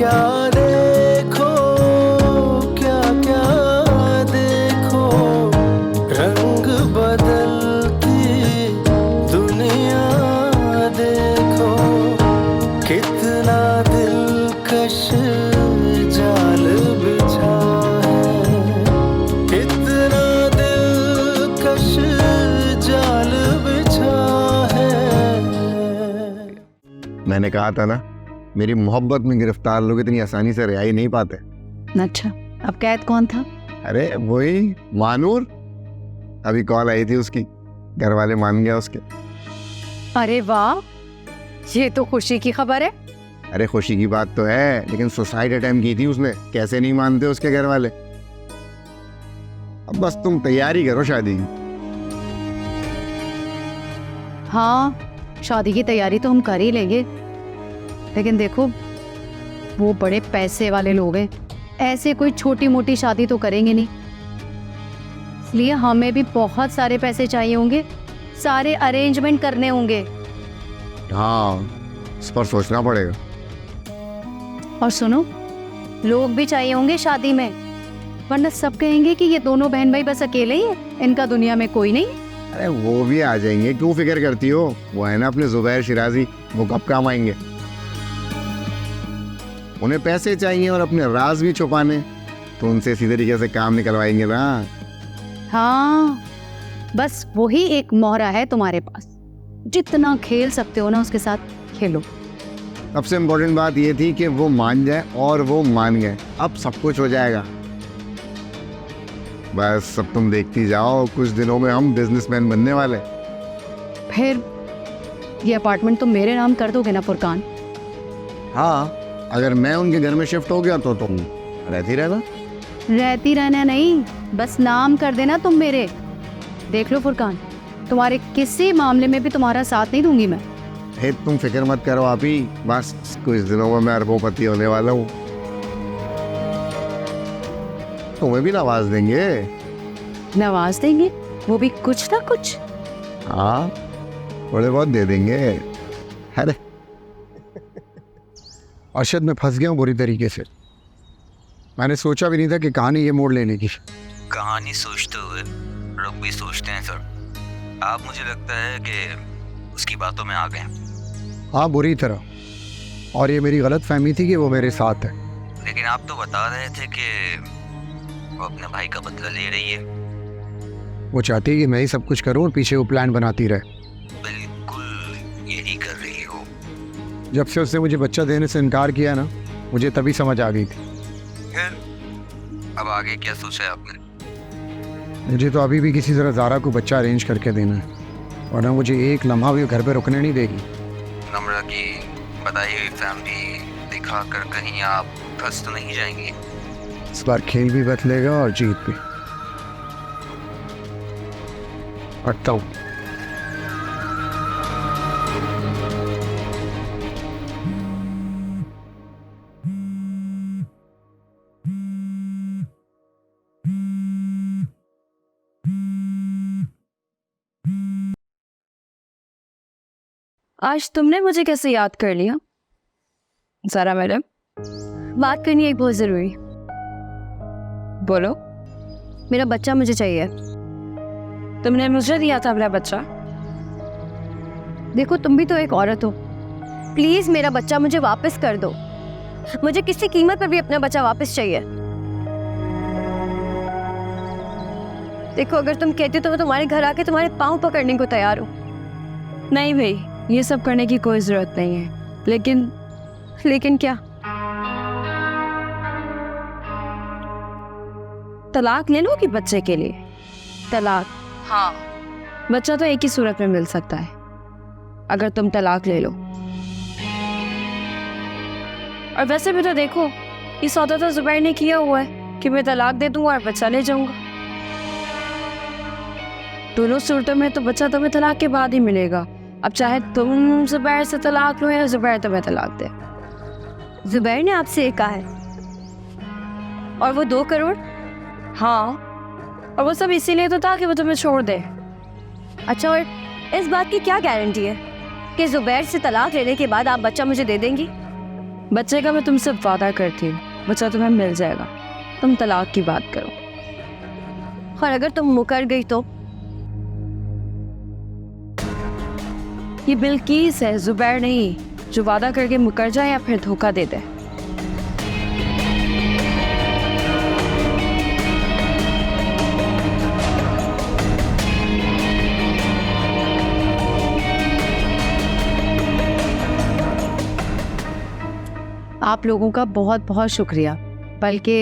क्या देखो, क्या क्या देखो, रंग बदलती दुनिया देखो, कितना दिलकश जाल बिछा है, कितना दिलकश जाल बिछा है। मैंने कहा था ना, मेरी मोहब्बत में गिरफ्तार लोग इतनी आसानी से रिहाई नहीं पाते। अच्छा, अब कैद कौन था? अरे वही मानूर, अभी कॉल आई थी उसकी, घर वाले मान गया उसके। अरे वाह, ये तो खुशी की खबर है। अरे खुशी की बात तो है, लेकिन सुसाइड अटेम्प्ट की थी उसने, कैसे नहीं मानते उसके घर वाले। अब बस तुम तैयारी करो शादी की। हाँ, शादी की तैयारी तो हम कर ही लेंगे, लेकिन देखो वो बड़े पैसे वाले लोग हैं, ऐसे कोई छोटी मोटी शादी तो करेंगे नहीं, इसलिए हमें भी बहुत सारे पैसे चाहिए होंगे, सारे अरेंजमेंट करने होंगे। हाँ, इस पर सोचना पड़ेगा। और सुनो, लोग भी चाहिए होंगे शादी में, वरना सब कहेंगे कि ये दोनों बहन भाई बस अकेले ही हैं, इनका दुनिया में कोई नहीं। अरे वो भी आ जाएंगे, क्यों फिक्र करती हो, वो है ना अपने जुबैर शिराजी, वो कब काम आएंगे। उन्हें पैसे चाहिए और अपने राज भी छुपाने, तो उनसे इसी तरीके से काम निकलवाएंगे ना। हाँ, बस वही एक मोहरा है तुम्हारे पास, जितना खेल सकते हो ना उसके साथ खेलो। सबसे इम्पोर्टेंट बात ये थी कि वो मान जाए, और वो मान गए, अब सब कुछ हो जाएगा। बस अब तुम देखती जाओ, कुछ दिनों में हम बिजनेसमैन बनने वाले। फिर ये अपार्टमेंट तुम मेरे नाम कर दोगे ना फुरकान? हाँ, अगर मैं उनके घर में शिफ्ट हो गया तो तुम रहती रहना। रहती रहना नहीं, बस नाम कर देना तुम मेरे। देख लो फुरकान, तुम्हारे किसी मामले में भी तुम्हारा साथ नहीं दूंगी मैं। हे तुम फिक्र मत करो आप ही, बस कुछ दिनों में मैं अरबोपति होने वाला हूँ। तुम्हें भी नवाज देंगे। नवाज देंगे? वो भी कुछ ना कुछ। हाँ, थोड़े बहुत दे देंगे। अरे अरशद, मैं फंस गया हूँ बुरी तरीके से। मैंने सोचा भी नहीं था कि कहानी ये मोड़ लेने की। कहानी सोचते हुए लोग भी सोचते हैं सर। आप, मुझे लगता है कि उसकी बातों में आ गए। हाँ, बुरी तरह, और ये मेरी गलत फहमी थी कि वो मेरे साथ है। लेकिन आप तो बता रहे थे कि वो अपने भाई का बदला ले रही है। वो चाहती है कि मैं ही सब कुछ करूँ और पीछे वो प्लान बनाती रहे। बिल्कुल यही कर रही हो। जब से उसने मुझे बच्चा देने से इनकार किया ना, मुझे तभी समझ आ गई थी। फिर अब आगे क्या सोचा है आपने? मुझे तो अभी भी किसी तरह ज़ारा को बच्चा अरेंज करके देना है, वरना मुझे एक लम्हा भी घर पे रुकने नहीं देगी। नम्रा की बताई हुई फैमिली दिखा कर कहीं आप फंस तो नहीं जाएंगी? इस बार खेल भी बदलेगा और जीत भी। हटता हूँ। आज तुमने मुझे कैसे याद कर लिया? ज़रा मैडम, बात करनी है बहुत ज़रूरी। बोलो। मेरा बच्चा मुझे चाहिए। तुमने मुझे दिया था अपना बच्चा। देखो, तुम भी तो एक औरत हो, प्लीज मेरा बच्चा मुझे वापस कर दो। मुझे किसी कीमत पर भी अपना बच्चा वापस चाहिए। देखो, अगर तुम कहती हो तो मैं तुम्हारे घर आके तुम्हारे पाँव पकड़ने को तैयार हूँ। नहीं भाई, ये सब करने की कोई जरूरत नहीं है। लेकिन क्या? तलाक ले लोगी बच्चे के लिए? तलाक? हाँ, बच्चा तो एक ही सूरत में मिल सकता है, अगर तुम तलाक ले लो। और वैसे भी तो देखो, ये सौदा तो जुबैर ने किया हुआ है कि मैं तलाक दे दूंगा और बच्चा ले जाऊंगा। दोनों सूरतों में तो बच्चा तुम्हें तलाक के बाद ही मिलेगा। अब चाहे तुम जुबैर से तलाक लो या जुबैर तुम्हें तलाक दे। जुबैर ने आपसे ये कहा है? और वो 2 करोड़? हाँ, और वो सब इसीलिए तो था कि वो तुम्हें छोड़ दे। अच्छा, और इस बात की क्या गारंटी है कि जुबैर से तलाक लेने के बाद आप बच्चा मुझे दे देंगी? बच्चे का मैं तुमसे वादा करती हूँ, बच्चा तुम्हें मिल जाएगा। तुम तलाक की बात करो। और अगर तुम मुकर गई तो ये बिल्किस है, जुबैर नहीं, जो वादा करके मुकर जाए या फिर धोखा दे दे। आप लोगों का बहुत बहुत शुक्रिया, बल्कि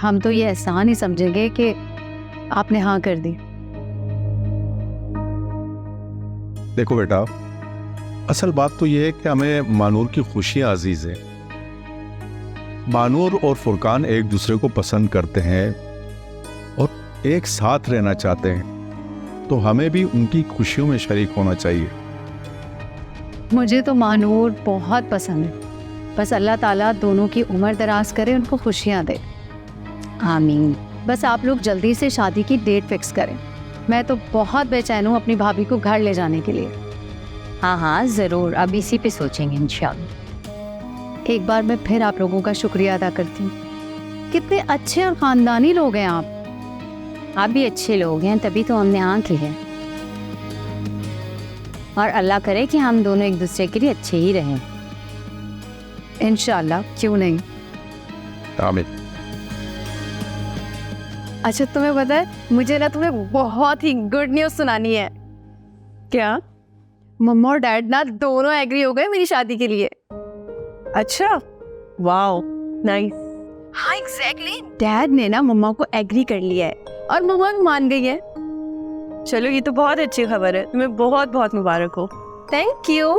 हम तो ये एहसान ही समझेंगे कि आपने हाँ कर दी। देखो बेटा, असल बात तो ये है कि हमें मानूर की खुशियाँ अजीज है। मानूर और फुरकान एक दूसरे को पसंद करते हैं और एक साथ रहना चाहते हैं, तो हमें भी उनकी खुशियों में शरीक होना चाहिए। मुझे तो मानूर बहुत पसंद है, बस अल्लाह ताला दोनों की उम्र दराज करे, उनको खुशियाँ दे। आमीन। बस आप लोग जल्दी से शादी की डेट फिक्स करें। मैं तो बहुत बेचैन हूँ अपनी भाभी को घर ले जाने के लिए। हाँ हाँ ज़रूर, अब इसी पे सोचेंगे इंशाल्लाह। एक बार मैं फिर आप लोगों का शुक्रिया अदा करती हूँ। कितने अच्छे और ख़ानदानी लोग हैं आप भी अच्छे लोग हैं, तभी तो हमने हाँ की है। और अल्लाह करे कि हम दोनों एक दूसरे के लिए अच्छे ही रहें। इंशाल्लाह, क्यों नहीं। आमीन। अच्छा तुम्हें पता है, मुझे ना तुम्हें बहुत ही गुड न्यूज़ सुनानी है। क्या? मम्मा और डैड ना दोनों एग्री हो गए मेरी शादी के लिए। अच्छा, वाओ, नाइस। हाँ एग्जैक्टली, डैड ने ना मम्मा को एग्री कर लिया है और मम्मा भी मान गई है। चलो ये तो बहुत अच्छी खबर है, तुम्हें बहुत बहुत मुबारक हो। Thank you.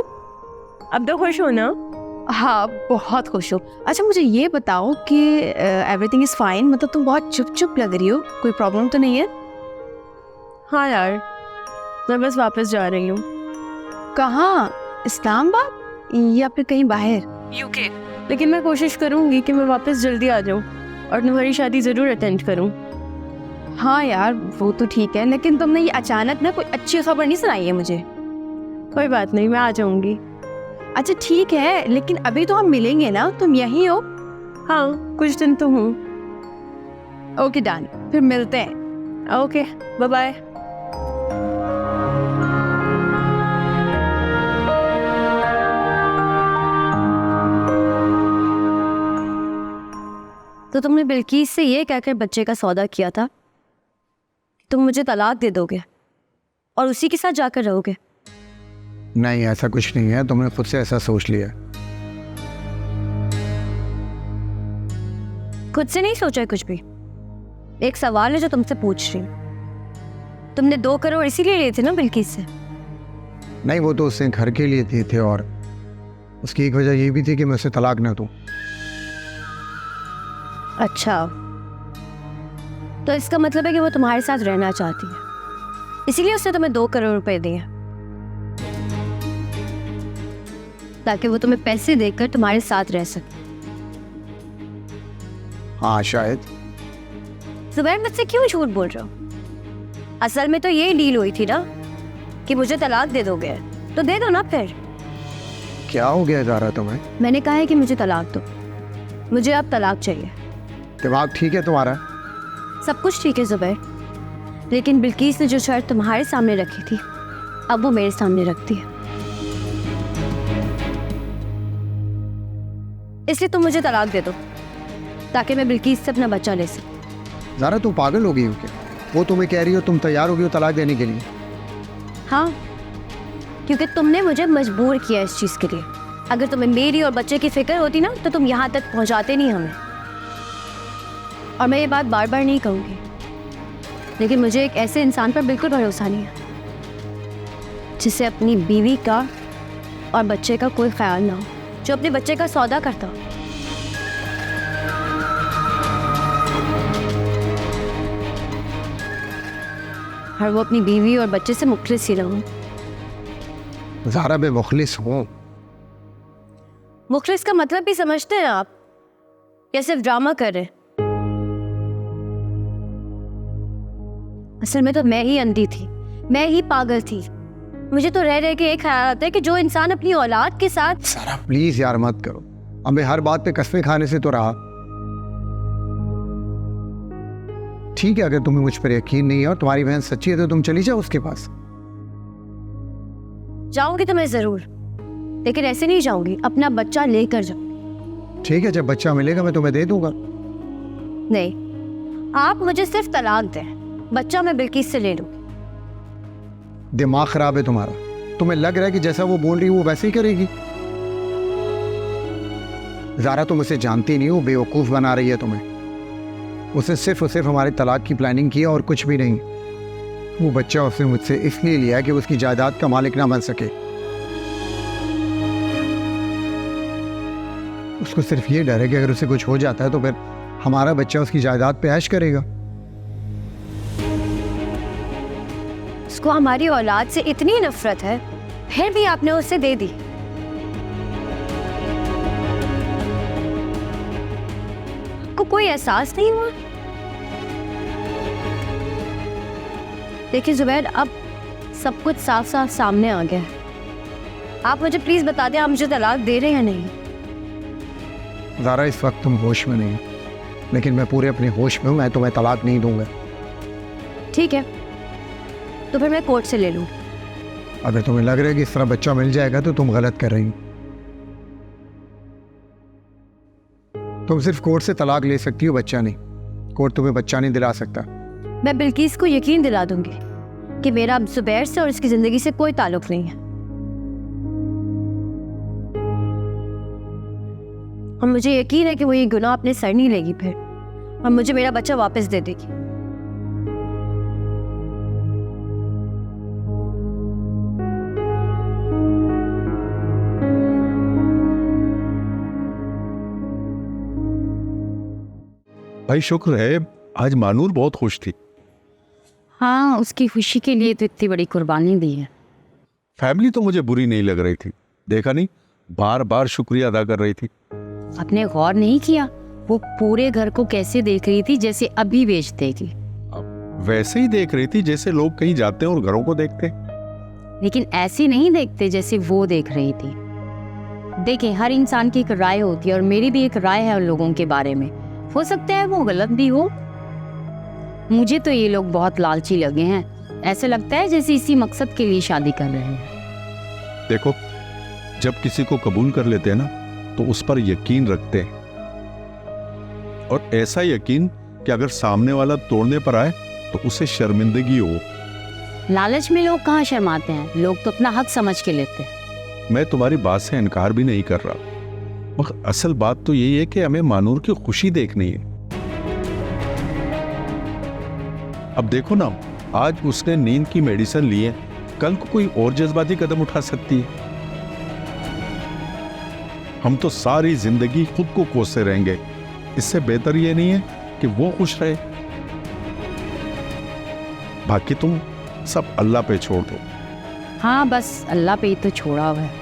अब तो खुश हो ना? हाँ बहुत खुश हूँ। अच्छा मुझे ये बताओ कि एवरीथिंग इज़ फाइन, मतलब तुम बहुत चुप चुप लग रही हो, कोई प्रॉब्लम तो नहीं है? हाँ यार, मैं बस वापस जा रही हूँ। कहाँ? इस्लामाबाद या फिर कहीं बाहर? यूके। लेकिन मैं कोशिश करूँगी कि मैं वापस जल्दी आ जाऊँ और तुम्हारी शादी ज़रूर अटेंड करूँ। हाँ यार वो तो ठीक है, लेकिन तुमने ये अचानक ना कोई अच्छी खबर नहीं सुनाई है मुझे। कोई बात नहीं, मैं आ जाऊँगी। अच्छा ठीक है, लेकिन अभी तो हम मिलेंगे ना, तुम यहीं हो? हाँ कुछ दिन तो हूँ। ओके डन, फिर मिलते हैं। Okay bye bye. तो तुमने बिल्किस से ये कहकर बच्चे का सौदा किया था, तुम मुझे तलाक दे दोगे और उसी के साथ जाकर रहोगे? नहीं, ऐसा कुछ नहीं है, तुमने खुद से ऐसा सोच लिया। खुद से नहीं सोचा है कुछ भी। एक सवाल है जो तुमसे पूछ रही हूँ। तुमने 2 करोड़ इसीलिए लिए थे ना बिल्किस से? नहीं, वो तो उससे घर के लिए दिए थे और उसकी एक वजह ये भी थी कि मैं उसे तलाक न दूं। अच्छा, तो इसका मतलब है कि वो तुम्हारे साथ रहना चाहती है, इसीलिए उसने तुम्हें 2 करोड़ रुपए दिए ताकि वो तुम्हें पैसे देकर तुम्हारे साथ रह सके। हाँ शायद। जुबैर मुझसे क्यों झूठ बोल रहे हो? असल में तो ये डील हुई थी ना कि मुझे तलाक दे दोगे, तो दे दो ना फिर। क्या हो गया जा रहा तुम्हें? मैंने कहा है कि मुझे तलाक दो, मुझे अब तलाक चाहिए। दिमाग ठीक है तुम्हारा? सब कुछ ठीक है जुबैर, लेकिन बिल्किस ने जो शर्त तुम्हारे सामने रखी थी अब वो मेरे सामने रखती है, इसलिए तुम मुझे तलाक दे दो ताकि मैं बिल्किस से अपना बच्चा ले सकूं। ज़ारा तुम पागल हो गई हो क्या? वो तुम्हें कह रही हो तुम तैयार हो गई हो तलाक देने के लिए? हाँ, क्योंकि तुमने मुझे मजबूर किया इस चीज़ के लिए। अगर तुम्हें मेरी और बच्चे की फिक्र होती ना तो तुम यहाँ तक पहुँचाते नहीं हमें। और मैं ये बात बार बार नहीं कहूँगी, लेकिन मुझे एक ऐसे इंसान पर बिल्कुल भरोसा नहीं है जिसे अपनी बीवी का और बच्चे का कोई ख्याल ना हो, जो अपने बच्चे का सौदा करता हो। और वो अपनी बीवी और बच्चे से मुखलिस ही रहूं। ज़ारा मैं मुखलिस हूँ। मुखलिस का मतलब भी समझते हैं आप या सिर्फ ड्रामा कर रहे? असल में तो मैं ही अंधी थी, मैं ही पागल थी। मुझे तो रह रह के एक ख्याल आता है कि जो इंसान अपनी औलाद के साथ। ज़ारा प्लीज़ यार मत करो, अब मैं हर बात पे कस्में खाने से तो रहा। ठीक है, अगर तुम्हें मुझ पर यकीन नहीं है और तुम्हारी बहन सच्ची है तो तुम चली जाओ उसके पास। जाऊंगी तो मैं जरूर, लेकिन ऐसे नहीं जाऊंगी, अपना बच्चा लेकर जाऊंगी। ठीक है, जब बच्चा मिलेगा मैं तुम्हें दे दूंगा। नहीं, आप मुझे सिर्फ तलाक दें, बच्चा मैं बिल्किस से ले लूंगी। दिमाग खराब है तुम्हारा। तुम्हें लग रहा है कि जैसा वो बोल रही है वो वैसे ही करेगी। ज़ारा तुम उसे जानती नहीं हो, बेवकूफ़ बना रही है तुम्हें। उसने सिर्फ और सिर्फ हमारे तलाक की प्लानिंग की है और कुछ भी नहीं। वो बच्चा उसने मुझसे इसलिए लिया है कि उसकी जायदाद का मालिक ना बन सके। उसको सिर्फ ये डर है कि अगर उसे कुछ हो जाता है तो फिर हमारा बच्चा उसकी जायदाद पे ऐश करेगा। उसको हमारी औलाद से इतनी नफरत है, फिर भी आपने उसे दे दी। आपको कोई एहसास नहीं हुआ? देखिए जुबैर, अब सब कुछ साफ साफ सामने आ गया है। आप मुझे प्लीज बता दें, आप मुझे तलाक दे रहे हैं या नहीं? ज़ारा, इस वक्त तुम होश में नहीं, लेकिन मैं पूरे अपने होश में हूँ। मैं तुम्हें तलाक नहीं दूंगा। ठीक है, तो फिर मैं कोर्ट से ले लूँ। अगर तुम्हें लग रहा है कि इस तरह बच्चा मिल जाएगा तो तुम गलत कर रही हो। तुम सिर्फ कोर्ट से तलाक ले सकती हो, बच्चा नहीं। कोर्ट तुम्हें बच्चा नहीं दिला सकता। मैं बिल्किस को यकीन दिला दूंगी कि मेरा अब जुबैर से और इसकी जिंदगी से कोई ताल्लुक नहीं है, और मुझे यकीन है कि वो ये गुनाह अपने सर नहीं लेगी फिर, और मुझे मेरा बच्चा वापस दे देगी। भाई शुक्र है, आज मानूर बहुत खुश थी। हाँ, उसकी खुशी के लिए तो इतनी बड़ी कुर्बानी दी है। फैमिली तो मुझे बुरी नहीं लग रही थी, देखा नहीं, बार बार शुक्रिया अदा कर रही थी। आपने गौर नहीं किया वो पूरे घर को कैसे देख रही थी, जैसे अभी बेच देगी। वैसे ही देख रही थी जैसे लोग कहीं जाते हैं और घरों को देखते हैं। लेकिन ऐसे नहीं देखते जैसे वो देख रही थी। देखें, हर इंसान की एक राय होती है और मेरी भी एक राय है उन लोगों के बारे में। हो सकता है वो गलत भी हो। मुझे तो ये लोग बहुत लालची लगे हैं। ऐसे लगता है जैसे इसी मकसद के लिए शादी कर रहे हैं। देखो, जब किसी को कबूल कर लेते हैं ना तो उस पर यकीन रखते हैं, और ऐसा यकीन कि अगर सामने वाला तोड़ने पर आए तो उसे शर्मिंदगी हो। लालच में लोग कहाँ शर्माते हैं, लोग तो अपना हक समझ के लेते हैं। मैं तुम्हारी बात से इनकार भी नहीं कर रहा, मगर असल बात तो यही है कि हमें मानूर की खुशी देखनी है। अब देखो ना, आज उसने नींद की मेडिसिन ली है, कल को कोई और जज्बाती कदम उठा सकती है। हम तो सारी जिंदगी खुद को कोसते रहेंगे। इससे बेहतर ये नहीं है कि वो खुश रहे। बाकी तुम सब अल्लाह पे छोड़ दो। हाँ, बस अल्लाह पे ही तो छोड़ा हुआ है।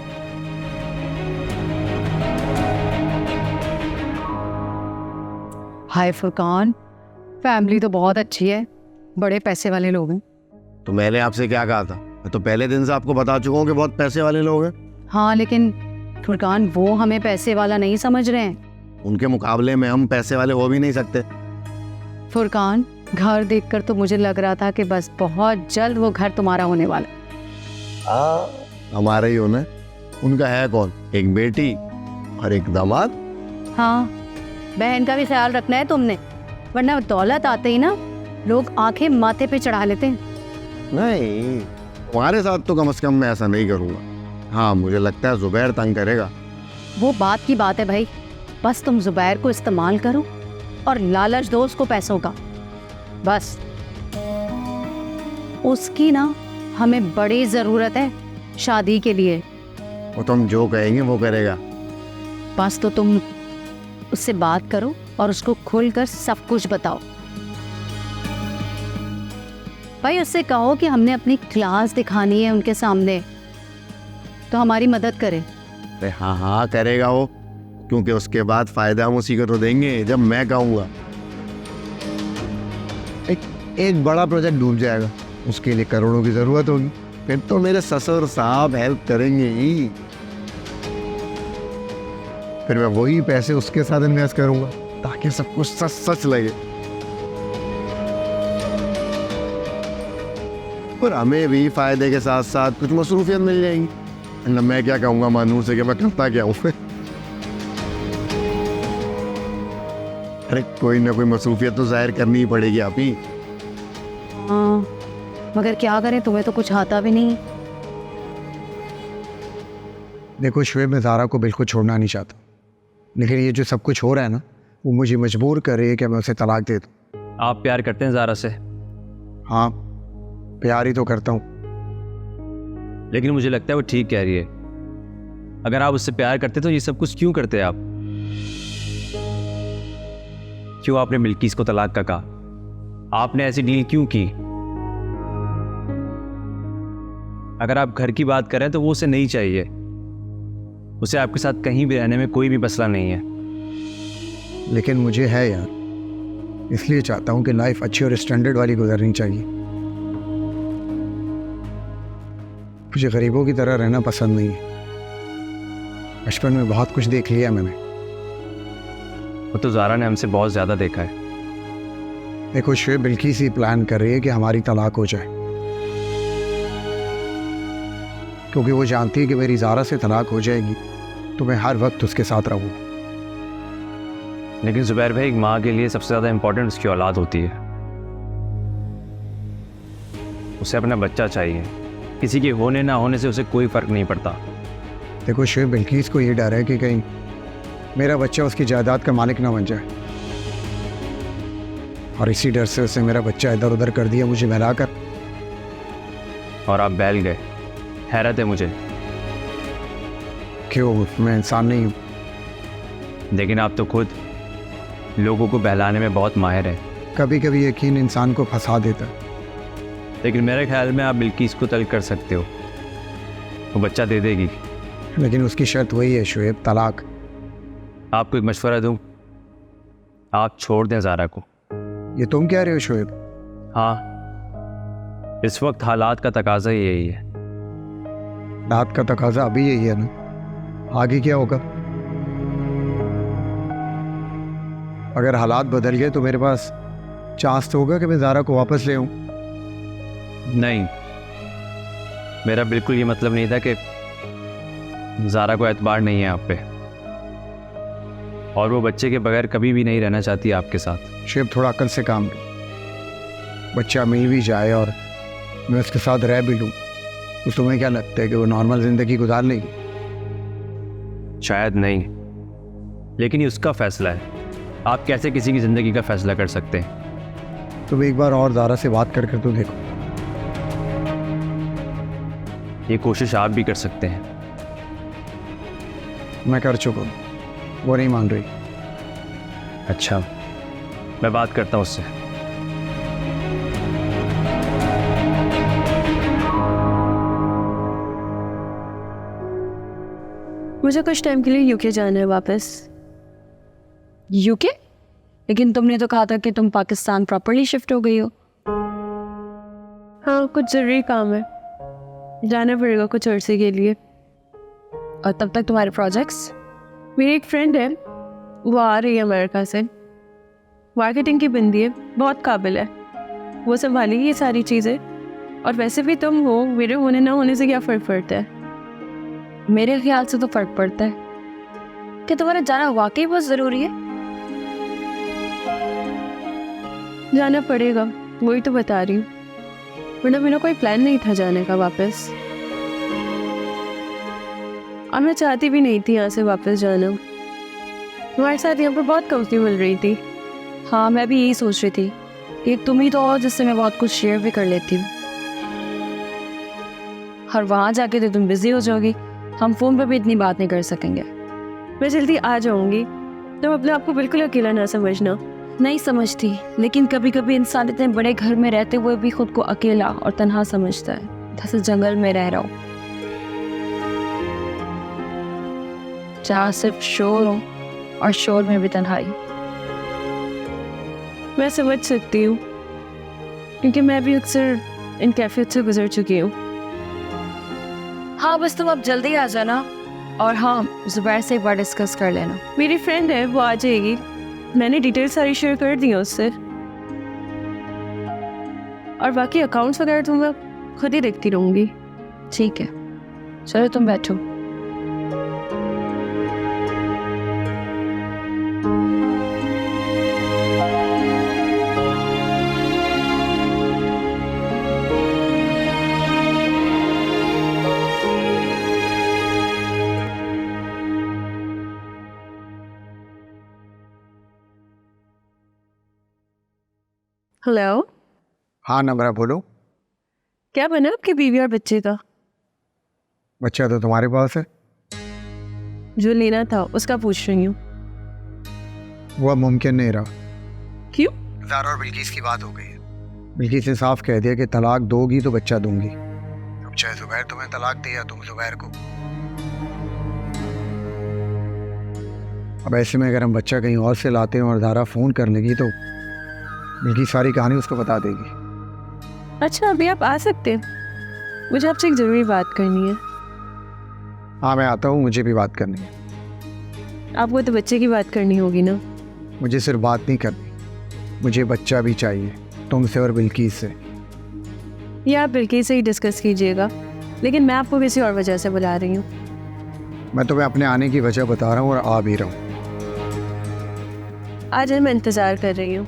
हाय फुरकान, फैमिली तो बहुत अच्छी है, बड़े पैसे वाले लोग हैं। तो मैंने आपसे क्या कहा था? मैं तो पहले दिन से आपको बता चुका हूँ कि बहुत पैसे वाले लोग हैं। हाँ, लेकिन फुरकान वो हमें पैसे वाला नहीं समझ रहे हैं। उनके मुकाबले में हम पैसे वाले हो भी नहीं सकते। फुरकान, घर देखकर तो मुझे लग रहा था कि बस बहुत जल्द वो घर तुम्हारा होने वाला। हमारा ही होना है। उनका है कौन? एक बेटी और एक दामाद। हाँ, बहन का भी ख्याल रखना है तुमने, वरना दौलत आते ही ना लोग आंखें माथे पे चढ़ा लेते हैं। नहीं, तुम्हारे साथ तो कम से कम मैं ऐसा नहीं करूँगा। हाँ, मुझे लगता है जुबैर तंग करेगा। वो बात की बात है भाई, बस तुम जुबैर को इस्तेमाल करो और लालच दो उसको पैसों का, बस। उसकी ना हमें बड़ी ज़रूरत है शादी के लिए। वो तुम जो कहेंगे वो करेगा। बस तो तुम उससे बात करो और उसको खुलकर सब कुछ बताओ। भाई, उससे कहो कि हमने अपनी क्लास दिखानी है उनके सामने, तो हमारी मदद करे। अरे हाँ हाँ करेगा वो, क्योंकि उसके बाद फायदा हम उसी को तो देंगे जब मैं कहूँगा। एक बड़ा प्रोजेक्ट डूब जाएगा, उसके लिए करोड़ों की जरूरत होगी, फिर तो मेरे ससुर साहब हेल्प करेंगे ही। फिर मैं वही पैसे उसके साथ इन्वेस्ट करूंगा ताकि सब कुछ सच सच लगे। और हमें भी फायदे के साथ साथ कुछ मसरूफियत मिल जाएगी। वरना मैं क्या कहूँगा मानूर से कि मैं करता क्या हूँ। अरे कोई ना कोई मसरूफियत तो जाहिर करनी ही पड़ेगी आप ही। हाँ, मगर क्या करें, तुम्हें तो कुछ आता भी नहीं। देखो शुएब, मैं ज़ारा को बिल्कुल छोड़ना नहीं चाहता, लेकिन ये जो सब कुछ हो रहा है ना, वो मुझे मजबूर कर रही है कि मैं उसे तलाक दे दूँ। आप प्यार करते हैं ज़ारा से? हाँ, प्यार ही तो करता हूँ। लेकिन मुझे लगता है वो ठीक कह रही है। अगर आप उससे प्यार करते तो ये सब कुछ क्यों करते आप? क्यों आपने बिल्किस को तलाक का कहा? आपने ऐसी डील क्यों की? अगर आप घर की बात करें तो वो उसे नहीं चाहिए। उसे आपके साथ कहीं भी रहने में कोई भी मसला नहीं है। लेकिन मुझे है यार, इसलिए चाहता हूँ कि लाइफ अच्छी और स्टैंडर्ड वाली गुजरनी चाहिए। मुझे गरीबों की तरह रहना पसंद नहीं है। बचपन में बहुत कुछ देख लिया मैंने। वो तो ज़ारा ने हमसे बहुत ज़्यादा देखा है। देखो शुएब, बिल्किस ही प्लान कर रही है कि हमारी तलाक हो जाए, क्योंकि वो जानती है कि मेरी ज़ारा से तलाक हो जाएगी तो मैं हर वक्त उसके साथ रहूँगा। लेकिन ज़ुबैर भाई, एक माँ के लिए सबसे ज़्यादा इम्पोर्टेंट उसकी औलाद होती है। उसे अपना बच्चा चाहिए। किसी के होने ना होने से उसे कोई फ़र्क नहीं पड़ता। देखो शुएब, बिल्किस को ये डर है कि कहीं मेरा बच्चा उसकी जायदाद का मालिक ना बन जाए, और इसी डर से उसने मेरा बच्चा इधर उधर कर दिया मुझे बहलाकर। और आप बैल गए। हैरत है मुझे। क्यों? मैं इंसान नहीं हूँ? लेकिन आप तो खुद लोगों को बहलाने में बहुत माहिर हैं। कभी कभी यकीन इंसान को फंसा देता है। लेकिन मेरे ख्याल में आप बिल्किस को तलब कर सकते हो। वो बच्चा दे देगी। लेकिन उसकी शर्त वही है शुएब, तलाक। आपको एक मशवरा दूं, आप छोड़ दें ज़ारा को। ये तुम कह रहे हो शुएब? हाँ, इस वक्त हालात का तकाजा ही यही है। रात का तकाजा अभी यही है ना, आगे क्या होगा? अगर हालात बदल गए तो मेरे पास चांस तो होगा कि मैं ज़ारा को वापस ले आऊं। नहीं, मेरा बिल्कुल ये मतलब नहीं था कि ज़ारा को एतबार नहीं है आप पे, और वो बच्चे के बगैर कभी भी नहीं रहना चाहती आपके साथ। शुएब, थोड़ा अकल से काम लो। बच्चा मिल भी जाए और मैं उसके साथ रह भी लूँ तो तुम्हें क्या लगता है कि वो नॉर्मल ज़िंदगी गुजार लेगी? शायद नहीं, लेकिन ये उसका फैसला है। आप कैसे किसी की ज़िंदगी का फैसला कर सकते हैं? तुम एक बार और ज़ारा से बात कर तो देखो। ये कोशिश आप भी कर सकते हैं। मैं कर चुका हूँ, वो नहीं मान रही। अच्छा, मैं बात करता हूँ उससे। मुझे कुछ टाइम के लिए यूके जाना है वापस। यूके? लेकिन तुमने तो कहा था कि तुम पाकिस्तान प्रॉपर्ली शिफ्ट हो गई हो। हाँ, कुछ ज़रूरी काम है, जाना पड़ेगा कुछ अरसे के लिए। और तब तक तुम्हारे प्रोजेक्ट्स? मेरी एक फ्रेंड है, वो आ रही है अमेरिका से। मार्केटिंग की बंदी है, बहुत काबिल है, वो संभालेगी ये सारी चीज़ें। और वैसे भी तुम हो, मेरे होने ना होने से क्या फ़र्क पड़ता है? मेरे ख्याल से तो फ़र्क पड़ता है कि तुम्हारा जाना वाकई बहुत ज़रूरी है। जाना पड़ेगा, वही तो बता रही हूँ, वरना मेरा कोई प्लान नहीं था जाने का वापस। और मैं चाहती भी नहीं थी यहाँ से वापस जाना। तुम्हारे साथ यहाँ पर बहुत कंपनी मिल रही थी। हाँ, मैं भी यही सोच रही थी कि तुम ही तो हो जिससे मैं बहुत कुछ शेयर भी कर लेती हूँ। और वहाँ जाके तो तुम बिजी हो जाओगी, हम फ़ोन पे भी इतनी बात नहीं कर सकेंगे। मैं जल्दी आ जाऊँगी, तुम अपने आप को बिल्कुल अकेला ना समझना। नहीं समझती, लेकिन कभी कभी इंसान इतने बड़े घर में रहते हुए भी खुद को अकेला और तन्हा समझता है, जैसे जंगल में रह रहा हो, जहाँ सिर्फ शोर हो और शोर में भी तन्हाई। मैं समझ सकती हूँ, क्योंकि मैं भी अक्सर इन कैफियत से गुजर चुकी हूँ। हाँ, बस तुम अब जल्दी आ जाना, और हाँ, ज़ुबैर से एक बार डिस्कस कर लेना। मेरी फ्रेंड है, वो आ जाएगी। मैंने डिटेल सारी शेयर कर दी है उससे। और बाकी अकाउंट्स वगैरह तो मैं खुद ही देखती रहूँगी। ठीक है, चलो तुम बैठो। हेलो, हाँ नम्रा बोलो। क्या बना आपकी बीवी और बच्चे का? बच्चा तो तुम्हारे पास है। जो लेना था उसका पूछ रही हूँ। वो अब मुमकिन नहीं रहा। क्यों? ज़ारा और बिल्किस की बात हो गई है। बिल्किस ने साफ कह दिया कि तलाक दोगी तो बच्चा दूंगी। अब चाहे ज़ुबैर तुम्हें तलाक दे या तुम ज़ुबैर को। अब ऐसे में अगर हम बच्चा कहीं और से लाते हैं और ज़ारा फ़ोन कर लेगी तो बिल्किस सारी कहानी उसको बता देगी। अच्छा, अभी आप आ सकते हैं? मुझे आपसे एक ज़रूरी बात करनी है। हाँ मैं आता हूँ, मुझे भी बात करनी है। आपको तो बच्चे की बात करनी होगी ना? मुझे सिर्फ बात नहीं करनी, मुझे बच्चा भी चाहिए, तुमसे और बिल्किस से। ये आप बिल्किस से ही डिस्कस कीजिएगा, लेकिन मैं आपको किसी और वजह से बुला रही हूँ। मैं तुम्हें अपने आने की वजह बता रहा हूँ और आ भी रहा हूँ। आज मैं इंतज़ार कर रही हूँ।